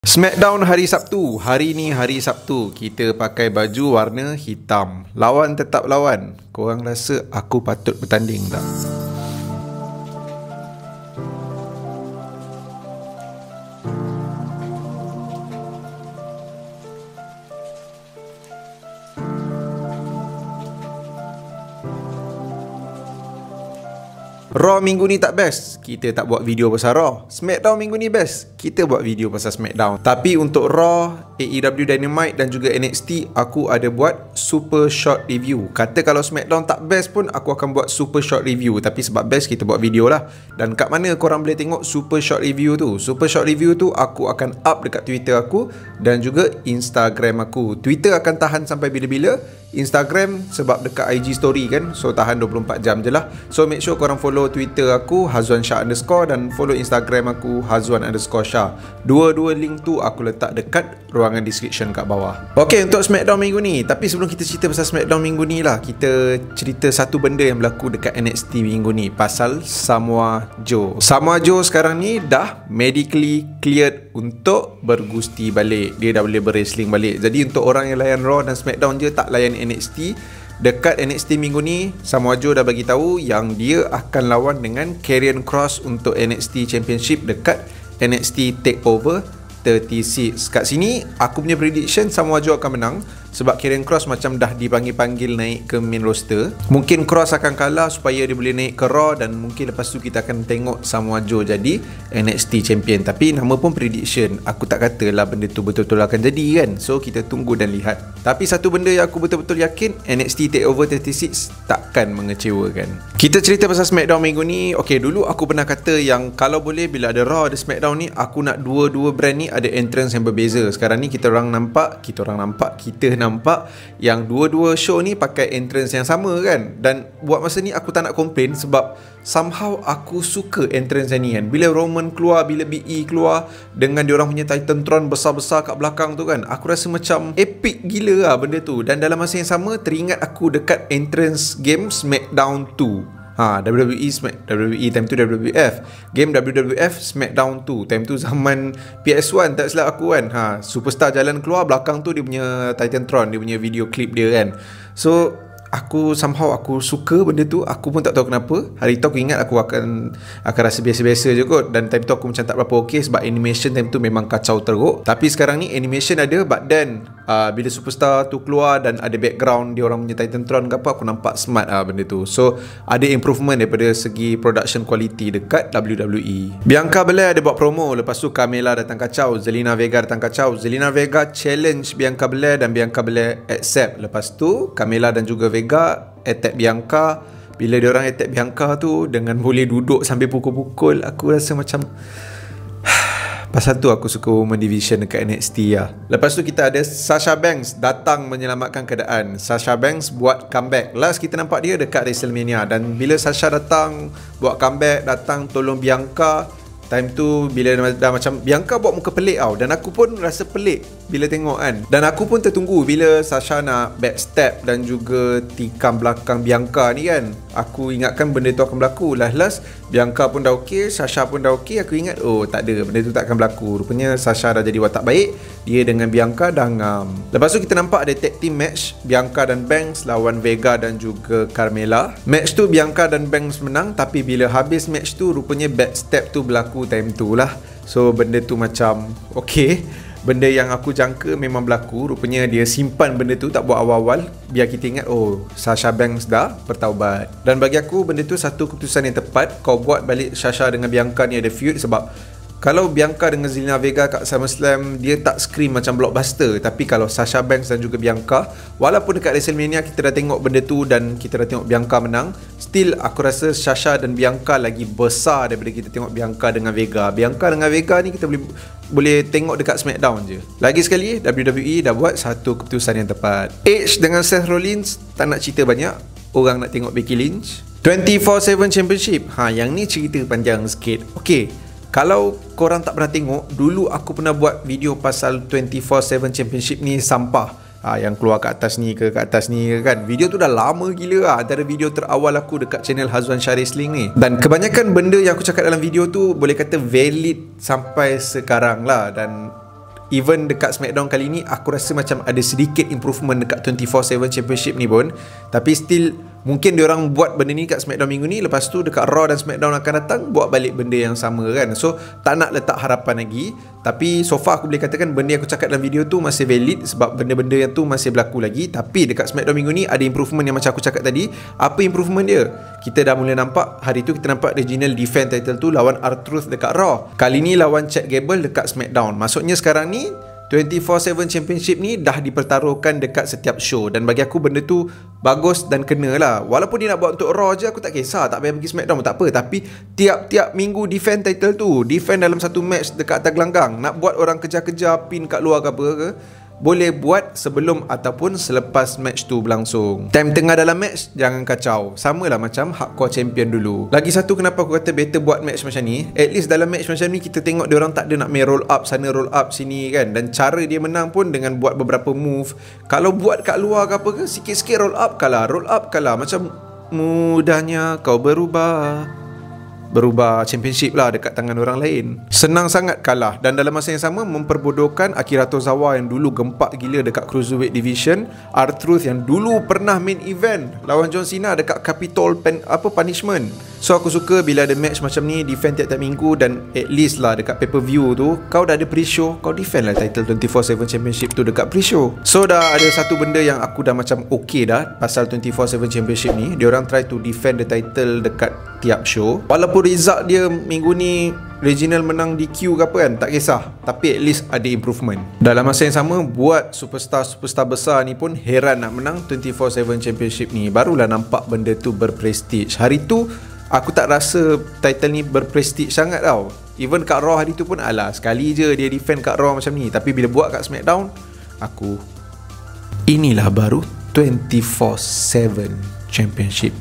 Smackdown hari Sabtu. Hari ni hari Sabtu. Kita pakai baju warna hitam. Lawan tetap lawan. Korang rasa aku patut bertanding tak? Raw minggu ni tak best, kita tak buat video pasal Raw. Smackdown minggu ni best, kita buat video pasal Smackdown. Tapi untuk Raw, AEW Dynamite dan juga NXT, aku ada buat super short review. Kata kalau Smackdown tak best pun, aku akan buat super short review. Tapi sebab best, kita buat video lah. Dan kat mana korang boleh tengok super short review tu? Super short review tu aku akan up dekat Twitter aku dan juga Instagram aku. Twitter akan tahan sampai bila-bila, Instagram sebab dekat IG story kan, so tahan 24 jam je lah. So make sure korang follow Twitter aku Hazwan Shah _ dan follow Instagram aku Hazwan _ Shah. Dua-dua link tu aku letak dekat ruangan description kat bawah. Ok, untuk Smackdown minggu ni. Tapi sebelum kita cerita pasal Smackdown minggu ni lah, kita cerita satu benda yang berlaku dekat NXT minggu ni, pasal Samoa Joe. Samoa Joe sekarang ni dah medically cleared untuk bergusti balik. Dia dah boleh berwrestling balik. Jadi untuk orang yang layan Raw dan Smackdown je, tak layan NXT, dekat NXT minggu ni Samoa Joe dah bagi tahu yang dia akan lawan dengan Karrion Kross untuk NXT Championship dekat NXT Takeover 36. Kat sini aku punya prediction Samoa Joe akan menang sebab Karrion Kross macam dah dipanggil-panggil naik ke main roster. Mungkin Kross akan kalah supaya dia boleh naik ke Raw, dan mungkin lepas tu kita akan tengok Samoa Joe jadi NXT Champion. Tapi nama pun prediction, aku tak katalah benda tu betul-betul akan jadi kan. So kita tunggu dan lihat. Tapi satu benda yang aku betul-betul yakin, NXT Takeover 36 takkan mengecewakan. Kita cerita pasal Smackdown minggu ni. Okay, dulu aku pernah kata yang kalau boleh bila ada Raw ada Smackdown ni, aku nak dua-dua brand ni ada entrance yang berbeza. Sekarang ni kita nampak yang dua-dua show ni pakai entrance yang sama kan. Dan buat masa ni aku tak nak complain sebab somehow aku suka entrance ni kan. Bila Roman keluar, bila Big E keluar dengan diorang punya Titantron besar-besar kat belakang tu kan, aku rasa macam epic gila lah benda tu. Dan dalam masa yang sama teringat aku dekat entrance game Smackdown 2. WWE time tu WWF. Game WWF Smackdown 2. Time tu zaman PS1 tak silap aku kan. Superstar jalan keluar, belakang tu dia punya Titantron, dia punya video clip dia kan. So aku somehow aku suka benda tu. Aku pun tak tahu kenapa. Hari tu aku ingat aku akan rasa biasa-biasa je kot. Dan time tu aku macam tak berapa okey sebab animation time tu memang kacau teruk. Tapi sekarang ni animation ada, but then bila superstar tu keluar dan ada background dia orang punya Titantron ke apa, aku nampak smart benda tu. So ada improvement daripada segi production quality dekat WWE. Bianca Belair ada buat promo. Lepas tu Carmella datang kacau, Zelina Vega datang kacau. Zelina Vega challenge Bianca Belair dan Bianca Belair accept. Lepas tu Carmella dan juga Vega attack Bianca. Bila diorang attack Bianca tu dengan boleh duduk sambil pukul-pukul, aku rasa macam pasal tu aku suka Women Division dekat NXT lah. Lepas tu kita ada Sasha Banks datang menyelamatkan keadaan. Sasha Banks buat comeback. Last kita nampak dia dekat WrestleMania. Dan bila Sasha datang buat comeback, datang tolong Bianca, time tu bila dah macam Bianca buat muka pelik tau. Dan aku pun rasa pelik bila tengok kan. Dan aku pun tertunggu bila Sasha nak backstep dan juga tikam belakang Bianca ni kan. Aku ingatkan benda tu akan berlaku. Last Bianca pun dah okey, Sasha pun dah okey. Aku ingat oh tak ada, benda tu tak akan berlaku. Rupanya Sasha dah jadi watak baik. Dia dengan Bianca dah ngam. Lepas tu kita nampak ada tag team match, Bianca dan Banks lawan Vega dan juga Carmella. Match tu Bianca dan Banks menang. Tapi bila habis match tu, rupanya backstep tu berlaku time tu lah. So benda tu macam okey, benda yang aku jangka memang berlaku. Rupanya dia simpan benda tu, tak buat awal-awal, biar kita ingat oh Sasha Banks dah bertaubat. Dan bagi aku benda tu satu keputusan yang tepat. Kau buat balik Sasha dengan Bianca ni ada feud. Sebab kalau Bianca dengan Zelina Vega kat SummerSlam, dia tak scream macam blockbuster. Tapi kalau Sasha Banks dan juga Bianca, walaupun dekat WrestleMania kita dah tengok benda tu dan kita dah tengok Bianca menang, still aku rasa Sasha dan Bianca lagi besar daripada kita tengok Bianca dengan Vega. Bianca dengan Vega ni kita boleh tengok dekat Smackdown je. Lagi sekali, WWE dah buat satu keputusan yang tepat. Edge dengan Seth Rollins, tak nak cerita banyak. Orang nak tengok Becky Lynch 24/7 Championship. Yang ni cerita panjang sikit. Okay, kalau korang tak pernah tengok, dulu aku pernah buat video pasal 24/7 Championship ni sampah. Yang keluar kat atas ni ke kan. Video tu dah lama gila lah. Antara video terawal aku dekat channel Hazwan Shah Wrestling ni. Dan kebanyakan benda yang aku cakap dalam video tu boleh kata valid sampai sekarang lah. Dan even dekat SmackDown kali ni aku rasa macam ada sedikit improvement dekat 24/7 Championship ni pun, tapi still mungkin diorang buat benda ni kat SmackDown minggu ni, lepas tu dekat Raw dan SmackDown akan datang buat balik benda yang sama kan. So tak nak letak harapan lagi, tapi so far aku boleh katakan benda yang aku cakap dalam video tu masih valid, sebab benda-benda yang tu masih berlaku lagi. Tapi dekat SmackDown minggu ni ada improvement yang macam aku cakap tadi. Apa improvement dia? Kita dah mula nampak, hari tu kita nampak Reginald defend title tu lawan R-Truth dekat Raw. Kali ni lawan Chad Gable dekat SmackDown. Maksudnya sekarang ni 24/7 Championship ni dah dipertaruhkan dekat setiap show, dan bagi aku benda tu bagus dan kena lah. Walaupun dia nak buat untuk Raw je, aku tak kisah, tak payah pergi SmackDown pun tak apa, tapi tiap-tiap minggu defend title tu, defend dalam satu match dekat atas gelanggang, nak buat orang kejar-kejar pin kat luar ke apa ke, boleh buat sebelum ataupun selepas match tu berlangsung. Time tengah dalam match jangan kacau, samalah macam Hardcore Champion dulu. Lagi satu kenapa aku kata better buat match macam ni, at least dalam match macam ni kita tengok dia orang tak ada nak main roll up sana roll up sini kan, dan cara dia menang pun dengan buat beberapa move. Kalau buat kat luar ke apa ke, sikit-sikit roll up kalah, macam mudahnya kau berubah championship lah dekat tangan orang lain. Senang sangat kalah, dan dalam masa yang sama memperbodohkan Akira Tozawa yang dulu gempak gila dekat Cruiserweight Division, R-Truth yang dulu pernah main event lawan John Cena dekat Capitol Punishment. So aku suka bila ada match macam ni defend tiap-tiap minggu, dan at least lah dekat pay-per-view tu kau dah ada pre-show, kau defend lah title 24/7 Championship tu dekat pre-show. So dah ada satu benda yang aku dah macam okay dah pasal 24/7 Championship ni. Diorang try to defend the title dekat tiap show. Walaupun result dia minggu ni Reginald menang DQ ke apa kan, tak kisah, tapi at least ada improvement. Dalam masa yang sama, buat superstar besar ni pun heran nak menang 24/7 Championship ni. Barulah nampak benda tu berprestige. Hari tu aku tak rasa title ni berprestige sangat tau. Even kat Raw hari tu pun alah, sekali je dia defend kat Raw macam ni. Tapi bila buat kat SmackDown, inilah baru 24/7 Championship.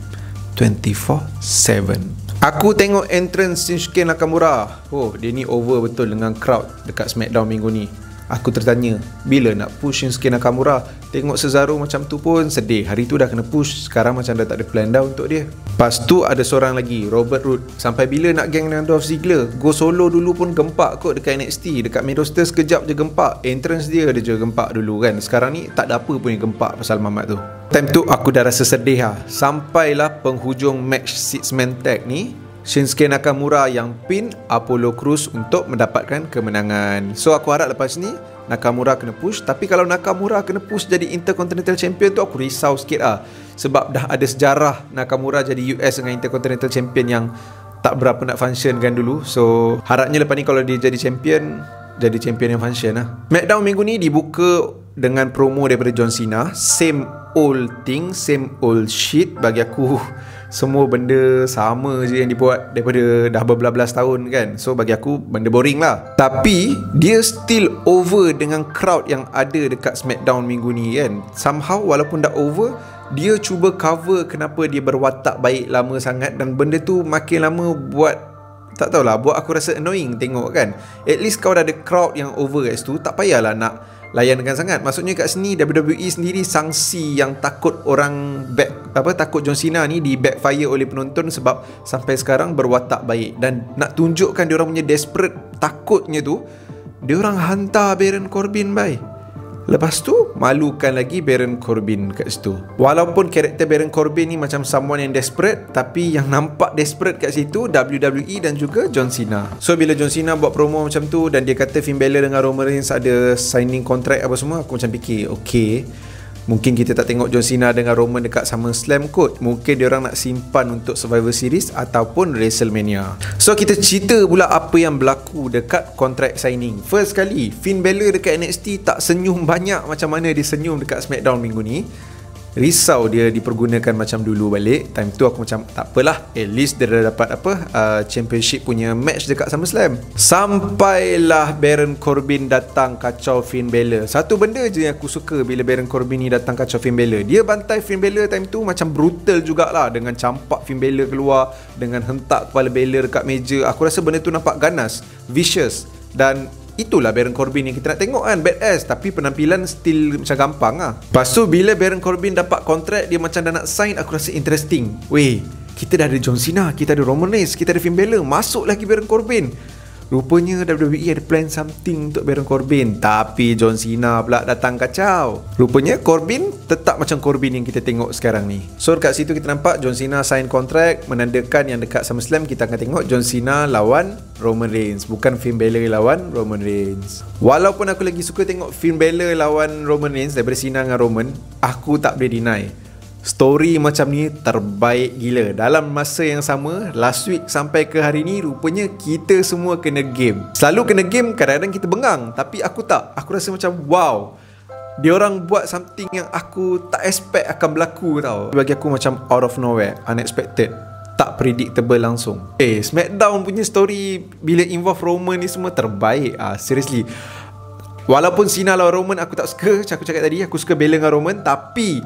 24/7. Aku tengok entrance Shinsuke Nakamura. Oh, dia ni over betul dengan crowd dekat SmackDown minggu ni. Aku tertanya, bila nak push Shinsuke Nakamura? Tengok Cesaro macam tu pun sedih. Hari tu dah kena push, sekarang macam dah tak ada plan dah untuk dia. Lepas tu ada seorang lagi, Robert Roode. Sampai bila nak geng dengan Dolph Ziggler? Go solo dulu pun gempak kot dekat NXT. Dekat main roster sekejap je gempak. Entrance dia je gempak dulu kan. Sekarang ni tak ada apa pun yang gempak pasal Mamat tu. Time tu aku dah rasa sedih lah. Sampailah penghujung match 6-man tag ni, Shinsuke Nakamura yang pin Apollo Crews untuk mendapatkan kemenangan. So aku harap lepas ni Nakamura kena push. Tapi kalau Nakamura kena push jadi Intercontinental Champion tu aku risau sikit lah. Sebab dah ada sejarah Nakamura jadi US dengan Intercontinental Champion yang tak berapa nak function kan dulu. So harapnya lepas ni kalau dia jadi champion, jadi champion yang function lah. SmackDown minggu ni dibuka dengan promo daripada John Cena. Same old thing, same old shit. Bagi aku semua benda sama je yang dibuat daripada dah berbelas-belas tahun kan. So bagi aku benda boring lah. Tapi dia still over dengan crowd yang ada dekat SmackDown minggu ni kan. Somehow walaupun dah over, dia cuba cover kenapa dia berwatak baik lama sangat. Dan benda tu makin lama buat, tak tahulah, buat aku rasa annoying tengok kan. At least kau dah ada crowd yang over kat situ, tak payahlah nak layan dengan sangat. Maksudnya kat sini WWE sendiri sangsi yang takut orang takut John Cena ni di backfire oleh penonton sebab sampai sekarang berwatak baik. Dan nak tunjukkan diorang punya desperate takutnya tu, diorang hantar Baron Corbin bye. Lepas tu malukan lagi Baron Corbin kat situ. Walaupun karakter Baron Corbin ni macam someone yang desperate, tapi yang nampak desperate kat situ WWE dan juga John Cena. So bila John Cena buat promo macam tu dan dia kata Finn Balor dengan Roman Reigns ada signing contract apa semua, aku macam fikir okay, mungkin kita tak tengok John Cena dengan Roman dekat SummerSlam kot. Mungkin diorang nak simpan untuk Survivor Series ataupun WrestleMania. So kita cerita pula apa yang berlaku dekat contract signing. First kali Finn Balor dekat NXT tak senyum banyak macam mana dia senyum dekat SmackDown minggu ni. Risau dia dipergunakan macam dulu balik. Time tu aku macam tak apalah, at least dia dah dapat championship punya match dekat SummerSlam. Sampailah Baron Corbin datang kacau Finn Balor. Satu benda je yang aku suka bila Baron Corbin ni datang kacau Finn Balor. Dia bantai Finn Balor time tu macam brutal jugalah, dengan campak Finn Balor keluar, dengan hentak kepala Balor dekat meja. Aku rasa benda tu nampak ganas, vicious. Dan itulah Baron Corbin yang kita nak tengok kan, badass. Tapi penampilan still macam gampang lah. Lepas tu bila Baron Corbin dapat kontrak, dia macam dah nak sign, aku rasa interesting. Weh, kita dah ada John Cena, kita ada Roman Reigns, kita ada Finn Balor, masuk lagi Baron Corbin. Rupanya WWE ada plan something untuk Baron Corbin, tapi John Cena pula datang kacau. Rupanya Corbin tetap macam Corbin yang kita tengok sekarang ni. So dekat situ kita nampak John Cena sign kontrak, menandakan yang dekat SummerSlam kita akan tengok John Cena lawan Roman Reigns, bukan Finn Balor lawan Roman Reigns. Walaupun aku lagi suka tengok Finn Balor lawan Roman Reigns daripada Cena dengan Roman, aku tak boleh deny story macam ni terbaik gila. Dalam masa yang sama, last week sampai ke hari ni, rupanya kita semua kena game. Selalu kena game, kadang-kadang kita bengang, tapi aku tak. Aku rasa macam wow, diorang buat something yang aku tak expect akan berlaku tau. Bagi aku macam out of nowhere, unexpected, tak predictable langsung. Smackdown punya story bila involve Roman ni semua terbaik. Seriously, walaupun Cena lawan Roman aku tak suka, macam aku cakap tadi, aku suka Balor dengan Roman, tapi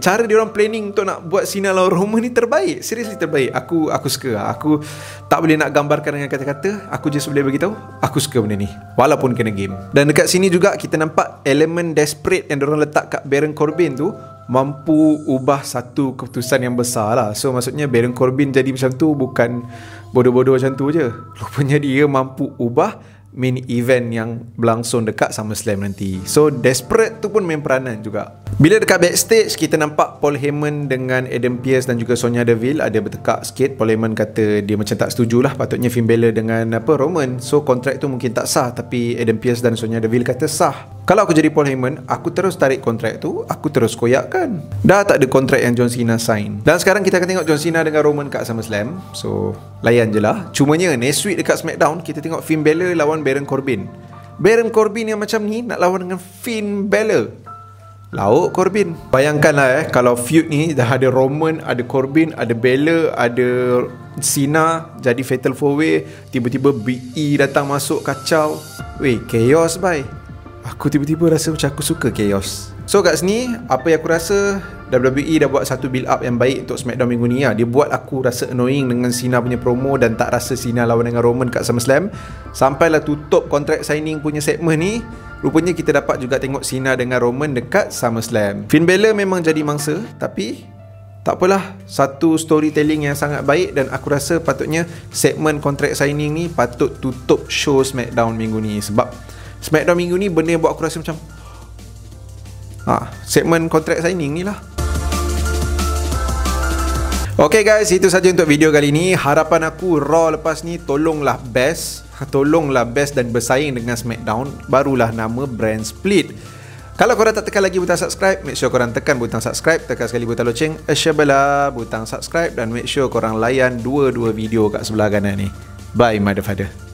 cara dia orang planning untuk nak buat Cena lawan Roman ni terbaik. Seriously terbaik. Aku suka. Aku tak boleh nak gambarkan dengan kata-kata. Aku just boleh beritahu aku suka benda ni, walaupun kena game. Dan dekat sini juga kita nampak elemen desperate yang diorang letak kat Baron Corbin tu mampu ubah satu keputusan yang besar lah. So maksudnya Baron Corbin jadi macam tu bukan bodoh-bodoh macam tu je. Rupanya dia mampu ubah main event yang berlangsung dekat SummerSlam nanti. So desperate tu pun main peranan juga. Bila dekat backstage kita nampak Paul Heyman dengan Adam Pearce dan juga Sonya Deville ada bertekak sikit. Paul Heyman kata dia macam tak setuju lah, patutnya Finn Balor dengan Roman. So kontrak tu mungkin tak sah, tapi Adam Pearce dan Sonya Deville kata sah. Kalau aku jadi Paul Heyman, aku terus tarik kontrak tu, aku terus koyakkan. Dah tak ada kontrak yang John Cena sign. Dan sekarang kita akan tengok John Cena dengan Roman kat SummerSlam. So layan je lah. Cumanya next week dekat SmackDown kita tengok Finn Balor lawan Baron Corbin. Baron Corbin yang macam ni nak lawan dengan Finn Balor. Lauk Corbin. Bayangkanlah kalau feud ni dah ada Roman, ada Corbin, ada Balor, ada Cena, jadi Fatal 4-way, tiba-tiba Big E datang masuk kacau. Weh, chaos bye. Aku tiba-tiba rasa macam aku suka chaos. So kat sini, apa yang aku rasa WWE dah buat satu build up yang baik untuk SmackDown minggu ni lah. Dia buat aku rasa annoying dengan Cena punya promo dan tak rasa Cena lawan dengan Roman kat SummerSlam. Sampailah tutup kontrak signing punya segmen ni, rupanya kita dapat juga tengok Cena dengan Roman dekat SummerSlam. Finn Balor memang jadi mangsa, tapi tak apalah, satu storytelling yang sangat baik. Dan aku rasa patutnya segmen kontrak signing ni patut tutup show SmackDown minggu ni. Sebab SmackDown minggu ni benda yang buat aku rasa macam segmen kontrak signing ni lah. Okay guys, itu saja untuk video kali ni. Harapan aku Raw lepas ni tolonglah best dan bersaing dengan SmackDown. Barulah nama brand split. Kalau korang tak tekan lagi butang subscribe, make sure korang tekan butang subscribe, tekan sekali butang loceng, asyabala butang subscribe, dan make sure korang layan dua-dua video kat sebelah kanan ni. Bye my father.